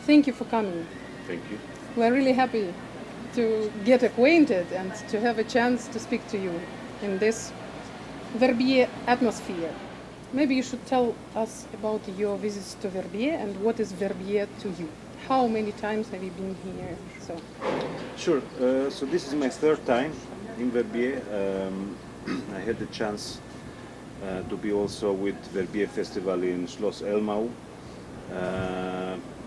thank you for coming. Thank you. We're really happy to get acquainted and to have a chance to speak to you in this Verbier atmosphere. Maybe you should tell us about your visits to Verbier and what is Verbier to you. How many times have you been here? Sure. So this is my third time in Verbier. I had the chance to be also with Verbier Festival in Schloss Elmau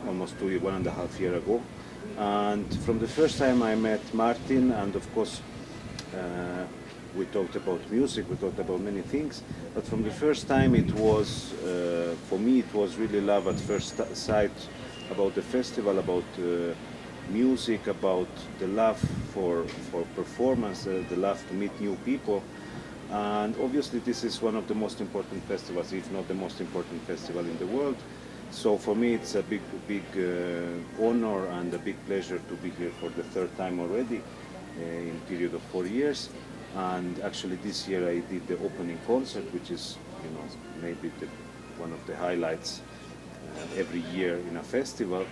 almost 1.5 years ago. And from the first time I met Martin, and of course we talked about music, we talked about many things, but from the first time it was, for me it was really love at first sight about the festival, about music, about the love for performance, the love to meet new people. And obviously this is one of the most important festivals, if not the most important festival in the world. So for me it's a big honor and a big pleasure to be here for the third time already in a period of 4 years. And actually this year I did the opening concert, which is, you know, maybe one of the highlights every year in a festival.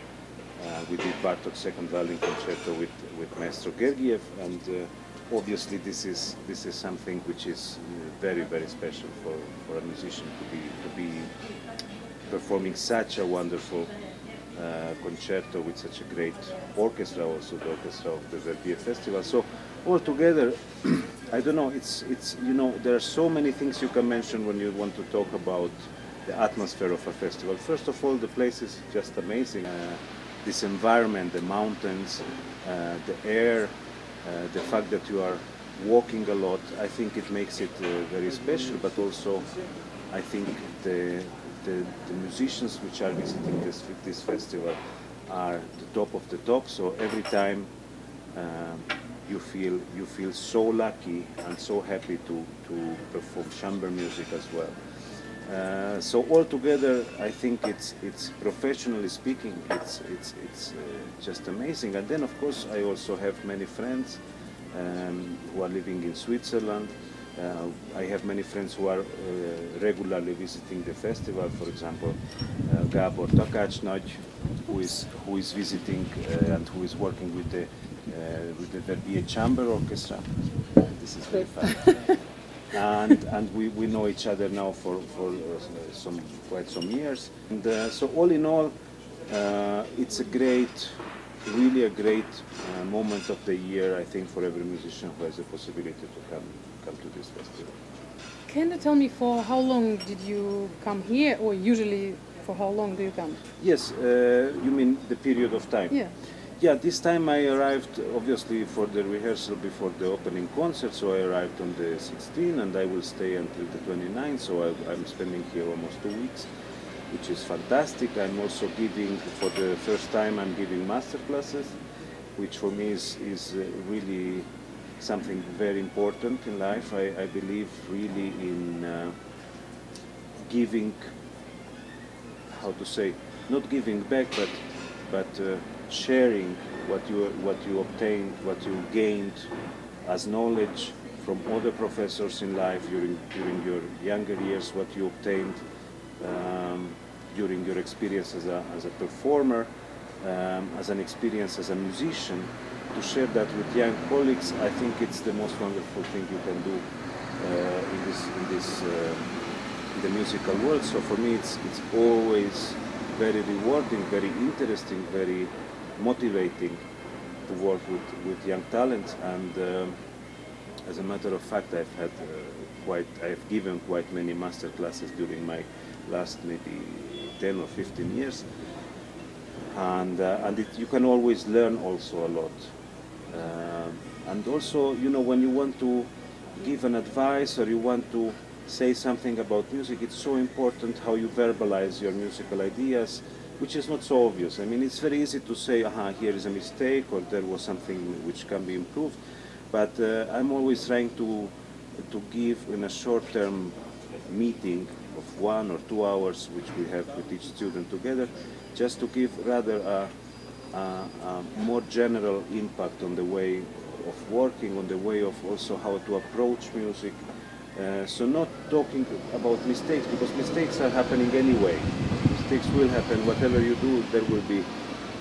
We did Bartok's second violin concerto with Maestro Gergiev, and obviously this is something which is very special for a musician to be performing such a wonderful concerto with such a great orchestra, also the orchestra of the Verbier Festival. So altogether, I don't know, it's you know, there are so many things you can mention when you want to talk about the atmosphere of a festival. First of all, the place is just amazing. This environment, the mountains, the air, the fact that you are walking a lot, I think it makes it very special, but also I think the musicians which are visiting this festival are the top of the top. So every time you feel so lucky and so happy to perform chamber music as well. So altogether, I think it's professionally speaking, it's just amazing. And then of course I also have many friends who are living in Switzerland. I have many friends who are regularly visiting the festival. For example, Gábor Takács-Nagy, who is visiting and who is working with the Verbier Chamber Orchestra. This is very fun. And we know each other now for quite some years. And so all in all, it's really a great moment of the year, I think, for every musician who has the possibility to come to this festival. Can you tell me for how long did you come here, or usually for how long do you come? Yes, you mean the period of time? Yeah. Yeah, this time I arrived obviously for the rehearsal before the opening concert, so I arrived on the 16th and I will stay until the 29th, so I'm spending here almost 2 weeks, which is fantastic. I'm also giving, for the first time, I'm giving master classes, which for me is really something very important in life. I believe really in giving, how to say, not giving back, but sharing what you obtained, what you gained as knowledge from other professors in life during your younger years, what you obtained during your experience as a performer, as an experience as a musician, to share that with young colleagues. I think it's the most wonderful thing you can do in the musical world. So for me, it's always very rewarding, very interesting, very motivating to work with young talents. And as a matter of fact, I've given quite many master classes during my last maybe 10 or 15 years, and you can always learn also a lot. And also, you know, when you want to give an advice or you want to say something about music, it's so important how you verbalize your musical ideas, which is not so obvious. I mean, it's very easy to say, here is a mistake, or there was something which can be improved. But I'm always trying to give in a short-term meeting of 1 or 2 hours, which we have with each student together, just to give rather a more general impact on the way of working, on the way of also how to approach music. So not talking about mistakes, because mistakes are happening anyway. Mistakes will happen. Whatever you do, there will be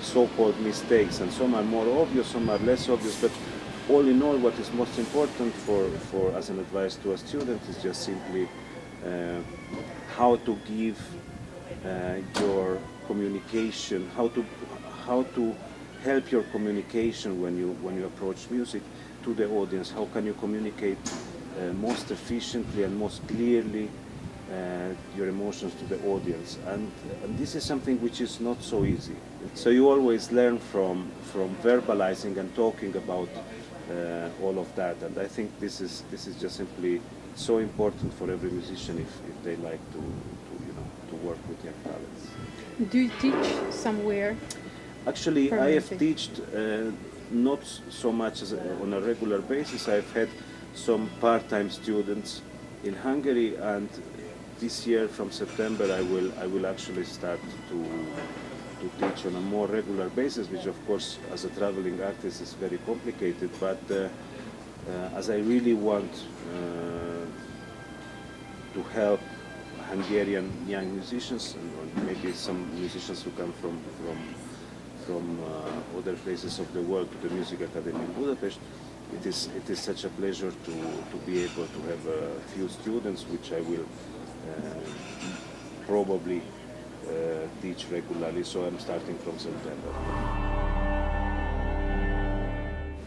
so-called mistakes, and some are more obvious, some are less obvious, but all in all, what is most important for as an advice to a student is just simply how to give your communication, how to help your communication when you approach music to the audience. How can you communicate most efficiently and most clearly your emotions to the audience? And this is something which is not so easy. So you always learn from verbalizing and talking about all of that. And I think this is just simply so important for every musician if they like to work with young talents. Do you teach somewhere? Actually, I have Permanently? taught not so much as on a regular basis. I've had some part-time students in Hungary, and this year from September I will actually start to teach on a more regular basis, which of course as a traveling artist is very complicated, but as I really want to help Hungarian young musicians, and maybe some musicians who come from other places of the world to the Music Academy in Budapest. It is such a pleasure to be able to have a few students, which I will probably teach regularly. So I'm starting from September.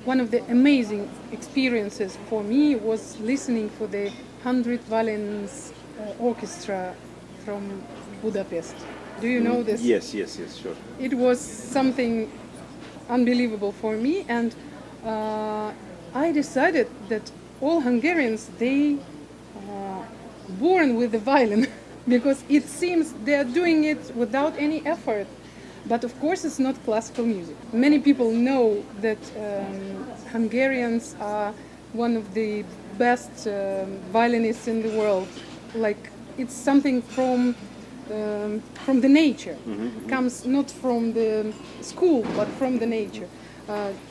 One of the amazing experiences for me was listening for the 100 Violins orchestra from Budapest. Do you know this? Yes, sure. It was something unbelievable for me, and I decided that all Hungarians, they born with the violin because it seems they are doing it without any effort. But of course it's not classical music. Many people know that Hungarians are one of the best violinists in the world. Like it's something from the nature. Comes not from the school but from the nature.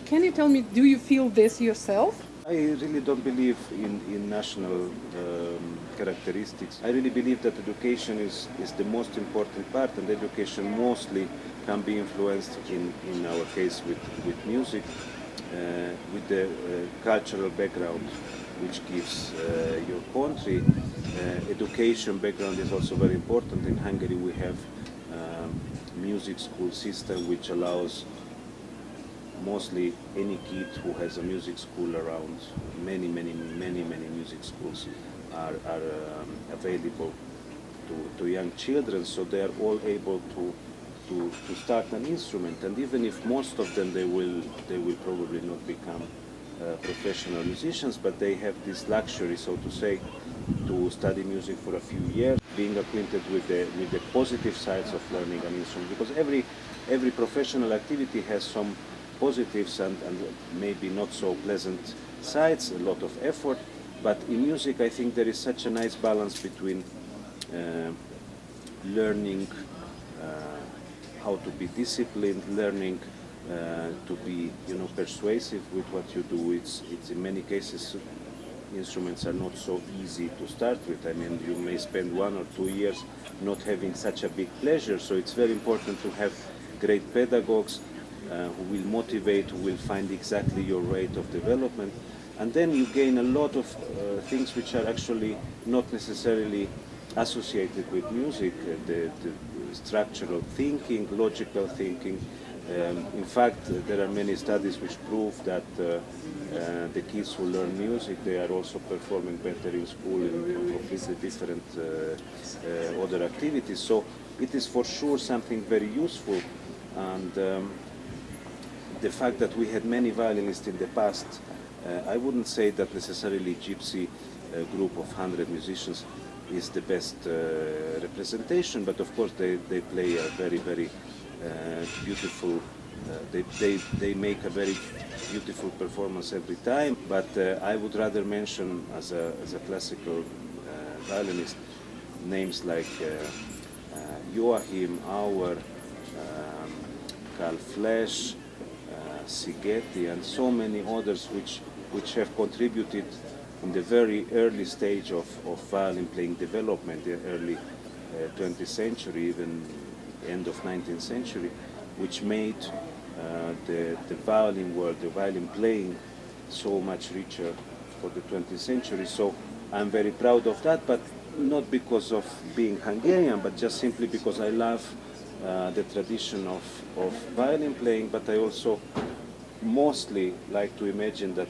Can you tell me, do you feel this yourself? I really don't believe in national characteristics. I really believe that education is the most important part, and education mostly can be influenced, in our case with music, with the cultural background which gives your country. Education background is also very important. In Hungary we have music school system which allows mostly any kid who has a music school around. Many music schools are available to young children, so they are all able to start an instrument. And even if most of them they will probably not become professional musicians, but they have this luxury, so to say, to study music for a few years, being acquainted with the positive sides of learning an instrument, because every professional activity has some positives and maybe not so pleasant sides, a lot of effort. But in music I think there is such a nice balance between learning how to be disciplined, learning to be persuasive with what you do. It's in many cases instruments are not so easy to start with. I mean, you may spend 1 or 2 years not having such a big pleasure, so it's very important to have great pedagogues who will motivate, who will find exactly your rate of development. And then you gain a lot of things which are actually not necessarily associated with music, the structural thinking, logical thinking. In fact, there are many studies which prove that the kids who learn music, they are also performing better in school in completely different other activities. So it is for sure something very useful. And the fact that we had many violinists in the past, I wouldn't say that necessarily Gypsy group of 100 musicians is the best representation, but of course they play a very beautiful, they make a very beautiful performance every time. But I would rather mention as a classical violinist names like Joachim Auer, Carl Flesch, Sigeti, and so many others which have contributed in the very early stage of violin playing development, the early 20th century, even end of 19th century, which made the violin world, the violin playing, so much richer for the 20th century. So I'm very proud of that, but not because of being Hungarian, but just simply because I love the tradition of violin playing, but I also mostly like to imagine that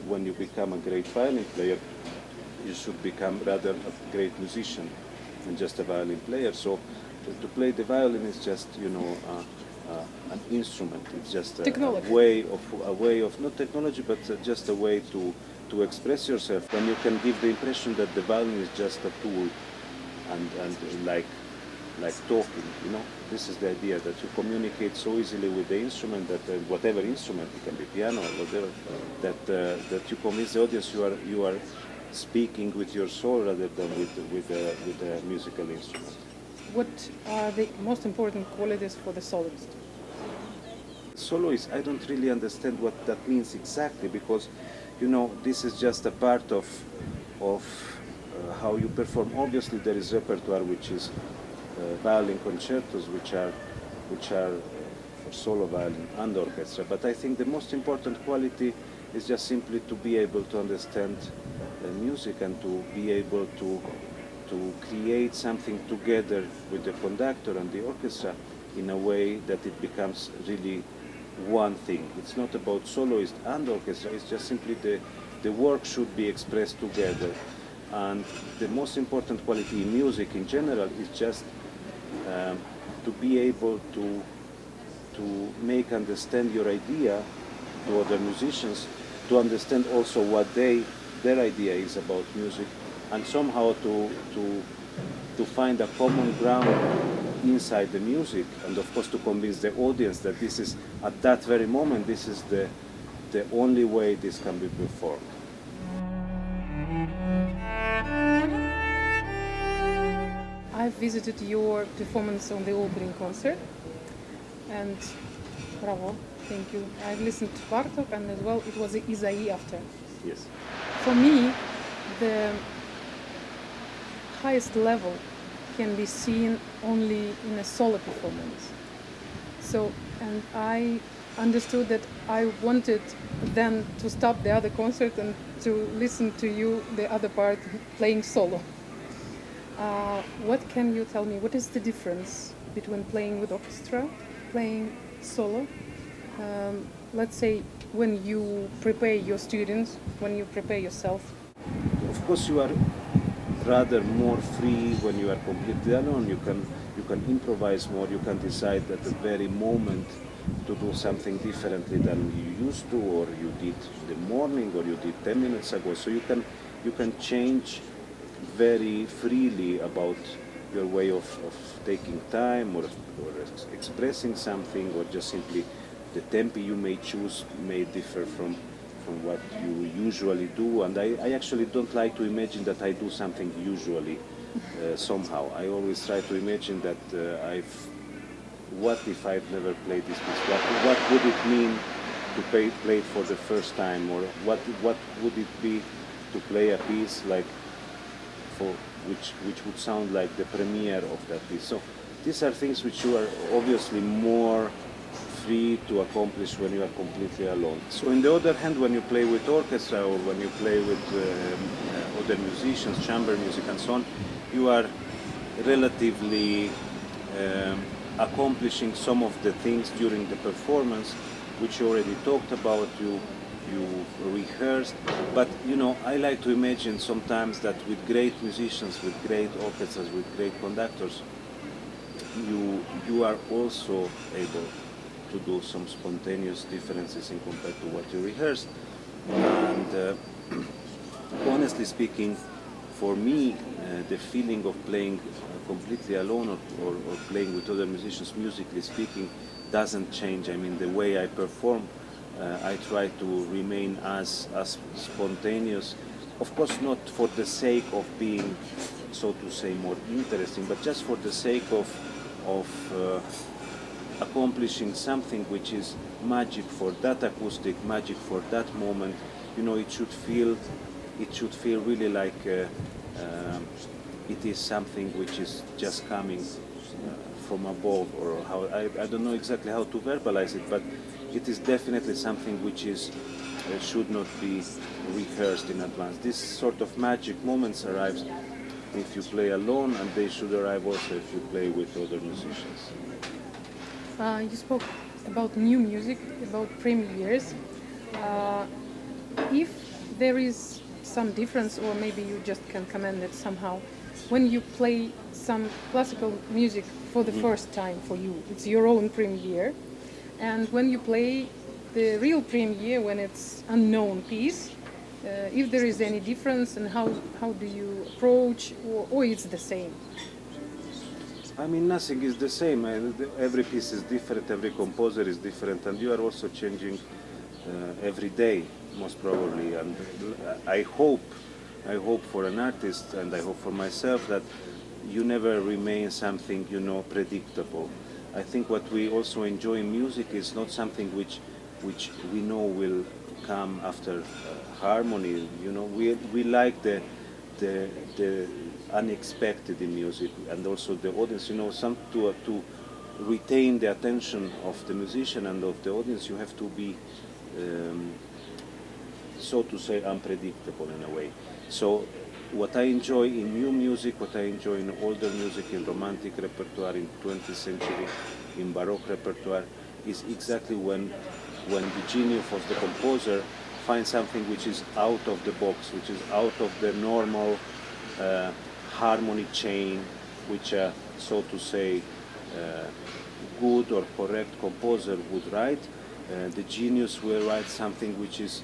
when you become a great violin player, you should become rather a great musician than just a violin player. So to play the violin is just, an instrument. It's just Technology. a way of not technology, but just a way to express yourself. When you can give the impression that the violin is just a tool, and like talking, this is the idea that you communicate so easily with the instrument that whatever instrument, it can be piano or whatever, that you convince the audience you are speaking with your soul rather than with a musical instrument. What are the most important qualities for the soloist? Soloist, I don't really understand what that means exactly, because this is just a part of how you perform. Obviously there is repertoire which is violin concertos, which are for solo violin and orchestra, but I think the most important quality is just simply to be able to understand music and to be able to create something together with the conductor and the orchestra in a way that it becomes really one thing. It's not about soloist and orchestra, it's just simply the work should be expressed together. And the most important quality in music in general is just to be able to make understand your idea to other musicians, to understand also what their idea is about music, and somehow to find a common ground inside the music, and of course to convince the audience that this is, at that very moment, this is the only way this can be performed. I've visited your performance on the opening concert, and bravo, thank you. I've listened to Bartok, and as well it was the Isaïe after. Yes. For me, the highest level can be seen only in a solo performance. So, and I understood that I wanted then to stop the other concert and to listen to you, the other part, playing solo. What can you tell me? What is the difference between playing with orchestra, playing solo? Let's say when you prepare your students, when you prepare yourself. Of course, you are rather more free when you are completely alone. You can improvise more. You can decide at the very moment to do something differently than you used to, or you did in the morning, or you did 10 minutes ago. So you can change very freely about your way of taking time or expressing something, or just simply the tempo you may choose may differ from what you usually do. And I actually don't like to imagine that I do something usually somehow. I always try to imagine that what if I've never played this piece? What would it mean to play it for the first time? Or what would it be to play a piece like which would sound like the premiere of that piece? So these are things which you are obviously more free to accomplish when you are completely alone. So on the other hand, when you play with orchestra or when you play with other musicians, chamber music and so on, you are relatively accomplishing some of the things during the performance which you already talked about, you rehearsed. But I like to imagine sometimes that with great musicians, with great orchestras, with great conductors, you are also able to do some spontaneous differences in compared to what you rehearsed. And honestly speaking, for me, the feeling of playing completely alone or playing with other musicians, musically speaking, doesn't change. I mean, the way I perform, I try to remain as spontaneous. Of course, not for the sake of being, so to say, more interesting, but just for the sake of accomplishing something which is magic for that acoustic, magic for that moment. It should feel really like it is something which is just coming from above, or how I don't know exactly how to verbalize it, but it is definitely something which is should not be rehearsed in advance. This sort of magic moments arrives if you play alone, and they should arrive also if you play with other musicians. You spoke about new music, about premieres. Uh, if there is some difference, or maybe you just can comment it somehow, when you play some classical music for the first time for you, it's your own premiere, and when you play the real premiere when it's unknown piece, if there is any difference, and how do you approach, or it's the same? I mean, nothing is the same. Every piece is different, every composer is different, and you are also changing every day, most probably. And I hope for an artist, and I hope for myself, that you never remain something, predictable. I think what we also enjoy in music is not something which we know will come after harmony. We like the unexpected in music, and also the audience. Some to retain the attention of the musician and of the audience, you have to be, so to say, unpredictable in a way. So what I enjoy in new music, what I enjoy in older music, in romantic repertoire, in 20th century, in Baroque repertoire, is exactly when the genius of the composer finds something which is out of the box, which is out of the normal harmony chain, which so to say, good or correct composer would write. The genius will write something which is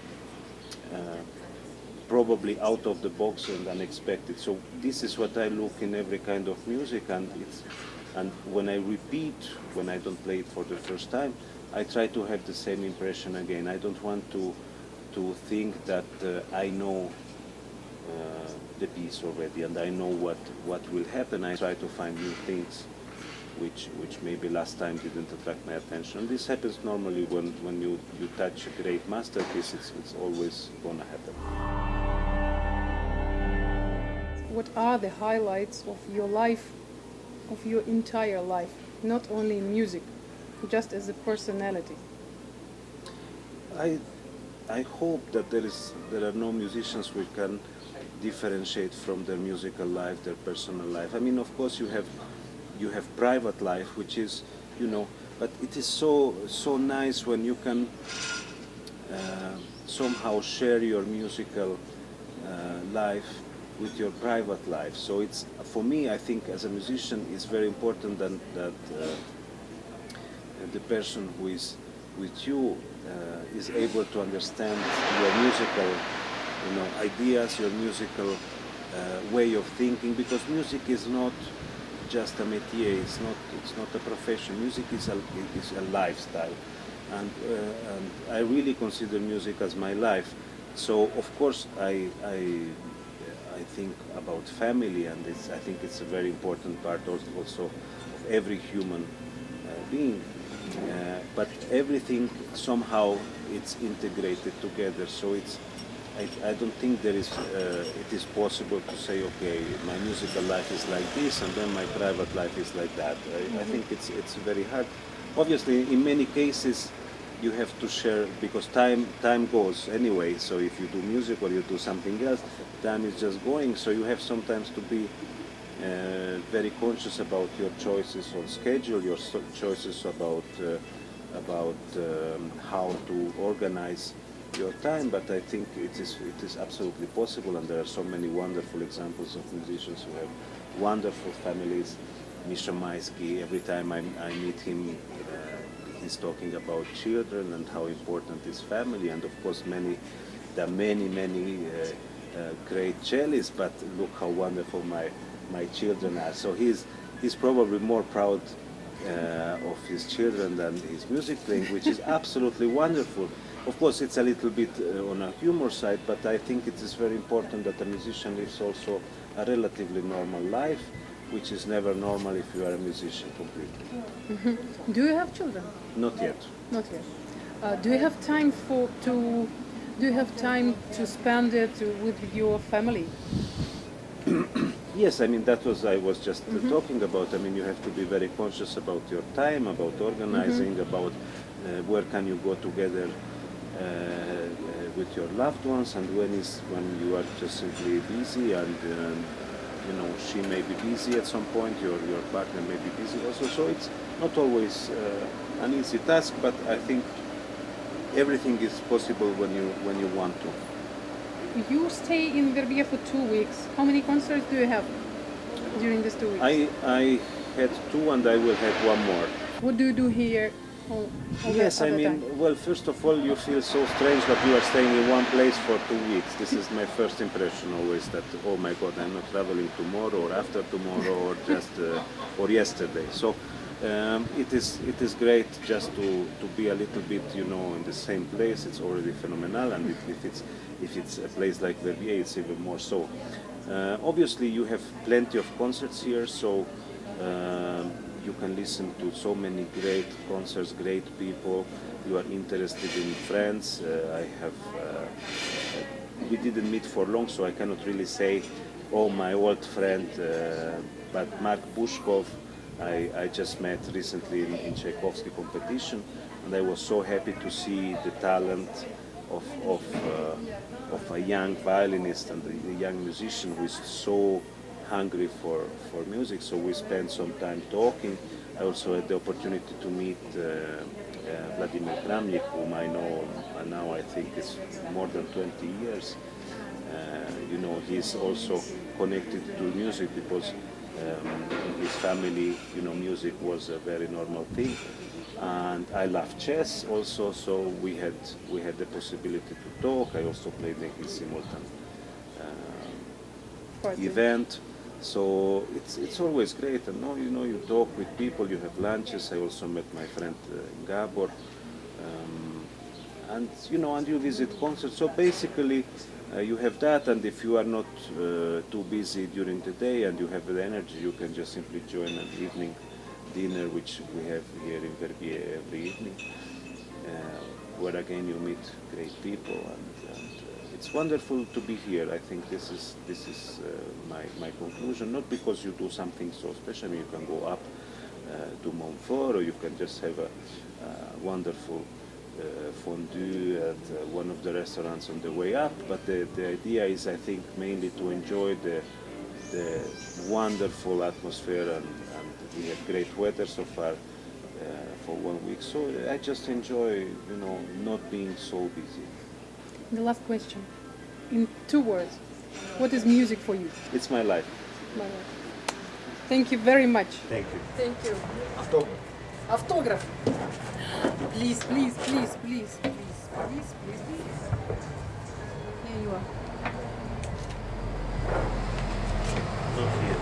probably out of the box and unexpected. So this is what I look in every kind of music, and when I repeat, when I don't play it for the first time, I try to have the same impression again. I don't want to think that I know the piece already and I know what will happen. I try to find new things which maybe last time didn't attract my attention. And this happens normally when you touch a great masterpiece. It's always gonna happen. What are the highlights of your life, of your entire life, not only in music, just as a personality? I hope that there are no musicians who can differentiate from their musical life, their personal life. I mean, of course, you have private life, which is, but it is so nice when you can somehow share your musical life with your private life. So it's, for me, I think as a musician, it's very important that the person who is with you is able to understand your musical, ideas, your musical way of thinking, because music is not just a métier, it's not a profession. Music is a lifestyle, and I really consider music as my life. So of course I think about family, and I think it's a very important part also of every human being. But everything somehow it's integrated together. So I don't think it is possible to say, okay, my musical life is like this and then my private life is like that. I think it's very hard. Obviously, in many cases, you have to share, because time goes anyway. So if you do music or you do something else, time is just going. So you have sometimes to be very conscious about your choices on schedule, your choices about how to organize your time. But I think it is absolutely possible, and there are so many wonderful examples of musicians who have wonderful families. Misha Maisky, every time I meet him, he's talking about children and how important is family. And of course, there are many great cellists, but look how wonderful my children are. So he's probably more proud of his children than his music playing, which is absolutely wonderful. Of course, it's a little bit on a humor side, but I think it is very important that a musician lives also a relatively normal life, which is never normal if you are a musician completely. Mm-hmm. Do you have children? Not yet. Not yet. Do you have time to spend it with your family? Yes, I mean that was I was just talking about. I mean you have to be very conscious about your time, about organizing, about where can you go together with your loved ones, and when you are just simply busy, and you know she may be busy at some point, your partner may be busy also. So it's not always an easy task, but I think everything is possible when you want to. You stay in Verbier for 2 weeks. How many concerts do you have during these 2 weeks? I had two, and I will have one more. What do you do here? Yes, I mean, well, first of all, you feel so strange that you are staying in one place for 2 weeks. This is my first impression always, that, oh my God, I'm not traveling tomorrow or after tomorrow or just or yesterday. So it is great just to be a little bit, you know, in the same place. It's already phenomenal, and if it's a place like Verbier, it's even more so. Obviously, you have plenty of concerts here, so. You can listen to so many great concerts, great people. You are interested in friends. We didn't meet for long, so I cannot really say, oh, my old friend, but Mark Pushkov, I just met recently in Tchaikovsky competition, and I was so happy to see the talent of a young violinist and a young musician who is so hungry for music. So we spent some time talking. I also had the opportunity to meet Vladimir Kramnik, whom I know now I think it's more than 20 years. You know, he's also connected to music because in his family, you know, music was a very normal thing. And I love chess also, so we had the possibility to talk. I also played in his simultan event. So it's always great, and you know you talk with people, you have lunches. I also met my friend Gabor, and you know, and you visit concerts. So basically, you have that, and if you are not too busy during the day and you have the energy, you can just simply join an evening dinner, which we have here in Verbier every evening, where again you meet great people, and it's wonderful to be here. I think this is my conclusion. Not because you do something so special. I mean, you can go up to Montfort, or you can just have a wonderful fondue at one of the restaurants on the way up. But the idea is, I think, mainly to enjoy the wonderful atmosphere, and we have great weather so far for 1 week. So I just enjoy, you know, not being so busy. The last question, in 2 words, what is music for you? It's my life. My life. Thank you very much. Thank you. Thank you. Автограф. Please, please, please, please, please, please, please, please. Here you are. Not here.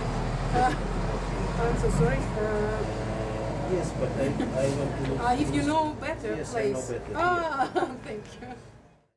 I'm so sorry. Yes, but I want to. If you know better, Yes, I please. know better. Thank you.